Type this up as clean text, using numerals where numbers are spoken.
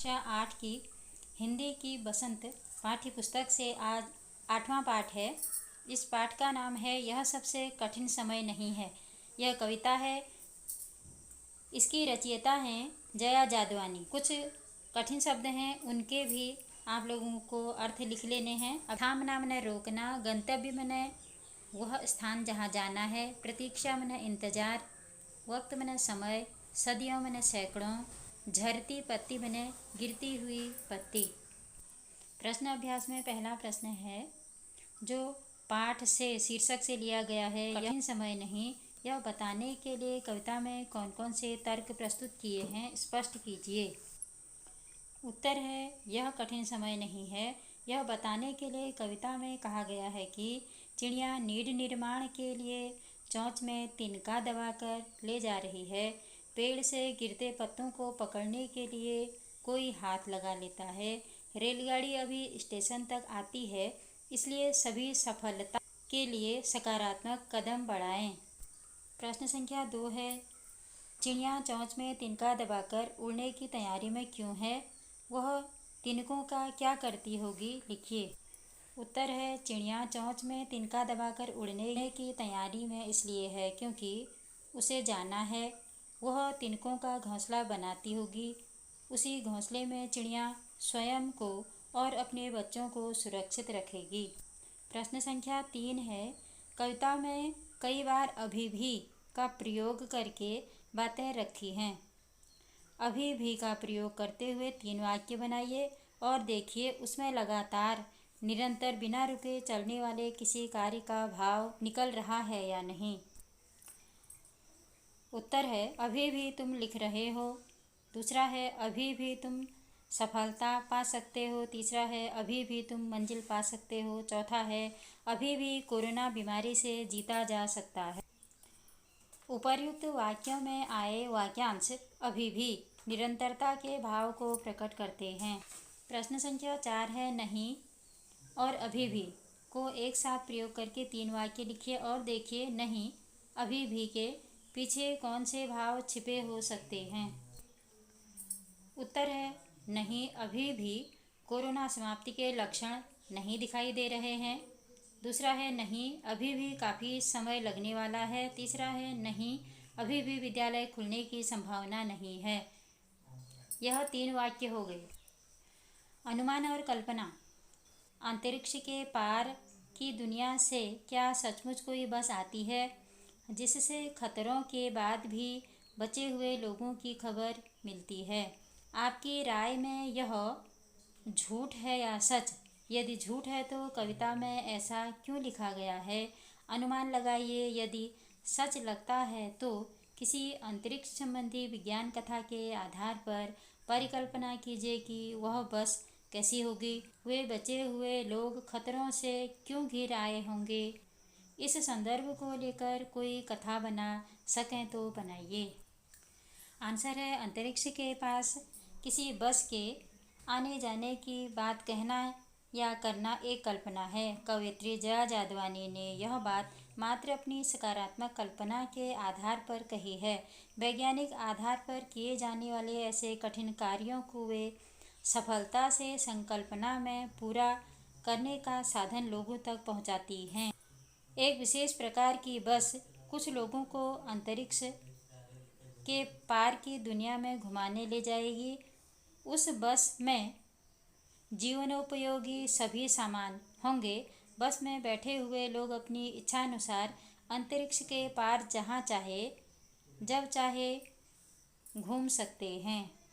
कक्षा 8 की हिंदी की बसंत पाठ्य पुस्तक से आज 8वां पाठ है। इस पाठ का नाम है यह सबसे कठिन समय नहीं है। यह कविता है, इसकी रचयिता हैं जया जादवानी। कुछ कठिन शब्द हैं, उनके भी आप लोगों को अर्थ लिख लेने हैं। थामना मने रोकना, गंतव्य मने वह स्थान जहाँ जाना है, प्रतीक्षा मने इंतजार, वक्त मने समय, सदियों मने सैकड़ों, झरती पत्ती मने गिरती हुई पत्ती। प्रश्न अभ्यास में पहला प्रश्न है जो पाठ से शीर्षक से लिया गया है, कठिन समय नहीं, यह बताने के लिए कविता में कौन कौन से तर्क प्रस्तुत किए हैं, स्पष्ट कीजिए। उत्तर है यह कठिन समय नहीं है। यह बताने के लिए कविता में कहा गया है कि चिड़िया नीड निर्माण के लिए चोंच में तिनका दबाकर ले जा रही है। पेड़ से गिरते पत्तों को पकड़ने के लिए कोई हाथ लगा लेता है। रेलगाड़ी अभी स्टेशन तक आती है, इसलिए सभी सफलता के लिए सकारात्मक कदम बढ़ाएं। प्रश्न संख्या 2 है, चिड़िया चोंच में तिनका दबाकर उड़ने की तैयारी में क्यों है? वह तिनकों का क्या करती होगी, लिखिए। उत्तर है चिड़िया चोंच में तिनका दबाकर उड़ने की तैयारी में इसलिए है क्योंकि उसे जाना है। वह तिनकों का घोंसला बनाती होगी। उसी घोंसले में चिड़िया स्वयं को और अपने बच्चों को सुरक्षित रखेगी। प्रश्न संख्या 3 है, कविता में कई बार अभी भी का प्रयोग करके बातें रखी हैं। अभी भी का प्रयोग करते हुए 3 वाक्य बनाइए और देखिए उसमें लगातार निरंतर बिना रुके चलने वाले किसी कार्य का भाव निकल रहा है या नहीं। उत्तर है अभी भी तुम लिख रहे हो। दूसरा है अभी भी तुम सफलता पा सकते हो। तीसरा है अभी भी तुम मंजिल पा सकते हो। चौथा है अभी भी कोरोना बीमारी से जीता जा सकता है। उपर्युक्त वाक्यों में आए वाक्यांश अभी भी निरंतरता के भाव को प्रकट करते हैं। प्रश्न संख्या 4 है, नहीं और अभी भी को एक साथ प्रयोग करके 3 वाक्य लिखिए और देखिए नहीं अभी भी के पीछे कौन से भाव छिपे हो सकते हैं। उत्तर है नहीं अभी भी कोरोना समाप्ति के लक्षण नहीं दिखाई दे रहे हैं। दूसरा है नहीं अभी भी काफ़ी समय लगने वाला है। तीसरा है नहीं अभी भी विद्यालय खुलने की संभावना नहीं है। यह 3 वाक्य हो गए। अनुमान और कल्पना। अंतरिक्ष के पार की दुनिया से क्या सचमुच कोई बस आती है जिससे खतरों के बाद भी बचे हुए लोगों की खबर मिलती है? आपकी राय में यह झूठ है या सच? यदि झूठ है तो कविता में ऐसा क्यों लिखा गया है? अनुमान लगाइए। यदि सच लगता है तो किसी अंतरिक्ष संबंधी विज्ञान कथा के आधार पर परिकल्पना कीजिए कि वह बस कैसी होगी। वे बचे हुए लोग खतरों से क्यों घिर आए होंगे। इस संदर्भ को लेकर कोई कथा बना सकें तो बनाइए। आंसर है अंतरिक्ष के पास किसी बस के आने जाने की बात कहना या करना एक कल्पना है। कवयित्री जया जादवानी ने यह बात मात्र अपनी सकारात्मक कल्पना के आधार पर कही है। वैज्ञानिक आधार पर किए जाने वाले ऐसे कठिन कार्यों को वे सफलता से संकल्पना में पूरा करने का साधन लोगों तक पहुंचाती हैं। एक विशेष प्रकार की बस कुछ लोगों को अंतरिक्ष के पार की दुनिया में घुमाने ले जाएगी। उस बस में जीवनोपयोगी सभी सामान होंगे। बस में बैठे हुए लोग अपनी इच्छानुसार अंतरिक्ष के पार जहाँ चाहे जब चाहे घूम सकते हैं।